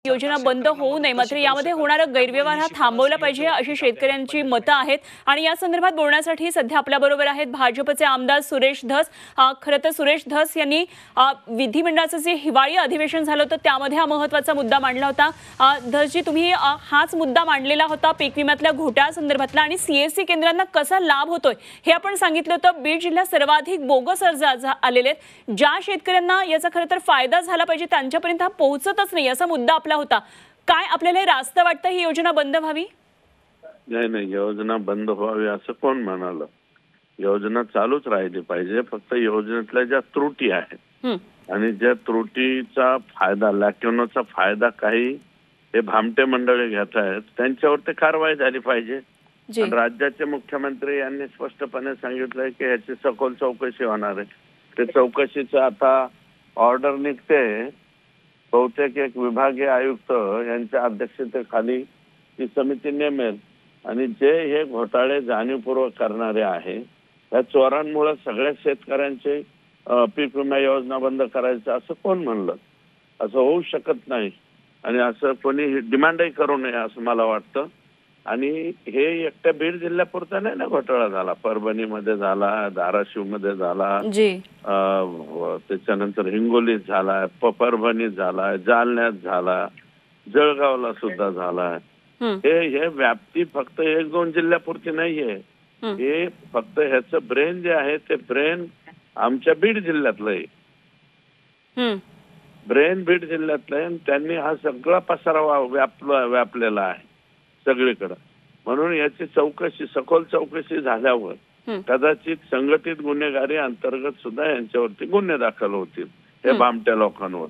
योजना बंद होऊ नये, मात्र यामध्ये होणारा गैरव्यवहार हा थांबवला पाहिजे अशी शेतकऱ्यांची मतं आहेत। आणि या संदर्भात बोलण्यासाठी सध्या आपल्या बरोबर आहेत भाजपचे आमदार सुरेश धस। खरं तर सुरेश धस यांनी विधिमंडळाचं जे हिवाळी अधिवेशन झालं होतं त्यामध्ये हा महत्त्वाचा मुद्दा मांडला होता। धसजी, तुम्ही हाच मुद्दा मांडलेला होता पीक विम्यातल्या घोटाळ्यासंदर्भातला आणि सीएससी केंद्रांना कसा लाभ होतोय हे आपण सांगितलं होतं। बीड जिल्ह्यात सर्वाधिक बोगस अर्ज आलेले आहेत, ज्या शेतकऱ्यांना याचा खरं तर फायदा झाला पाहिजे त्यांच्यापर्यंत हा पोहोचतच नाही असा मुद्दा आपला होता। काय आपल्याला रास्त वाटतं ही योजना बंद व्हावी? नाही, योजना बंद व्हावी असं कोण म्हणालं? योजना चालूच राहिली पाहिजे। फक्त योजनेतल्या ज्या त्रुटी आहेत आणि ज्या त्रुटीचा फायदा लॅक्युनोचा फायदा काही हे भामटे मंडळी घेत आहेत त्यांच्यावरती कारवाई झाली पाहिजे। राज्याचे मुख्यमंत्री यांनी स्पष्टपणे सांगितलंय की ह्याची सखोल चौकशी होणार आहे। ते चौकशीचं आता ऑर्डर निघते, बहुतेक एक विभागीय आयुक्त यांच्या अध्यक्षतेखाली ती समिती नेमेल आणि जे हे घोटाळे जाणीवपूर्वक करणारे आहे त्या चोरांमुळे सगळ्या शेतकऱ्यांचे पीक विमा योजना बंद करायचं असं कोण म्हणलं? असं होऊ शकत नाही आणि असं कोणी डिमांडही करू नये असं मला वाटतं। आणि हे एकट्या बीड जिल्ह्यापुरता नाही ना घोटाळा झाला, परभणीमध्ये झाला, धाराशिवमध्ये झाला, त्याच्यानंतर हिंगोलीत झाला, परभणीत झाला, जालन्यात झाला, जळगावला सुद्धा झाला। हे व्याप्ती फक्त 1-2 जिल्ह्यापुरती नाहीये, हे फक्त ह्याचं ब्रेन जे आहे ते ब्रेन आमच्या बीड जिल्ह्यातलं आहे। ब्रेन बीड जिल्ह्यातलं आहे, त्यांनी हा सगळा पसारा व्यापलेला आहे सगळीकडे। म्हणून याची चौकशी सखोल चौकशी झाल्यावर कदाचित संघटित गुन्हेगारी अंतर्गत सुद्धा यांच्यावरती गुन्हे दाखल होतील हे भामट्या लोकांवर।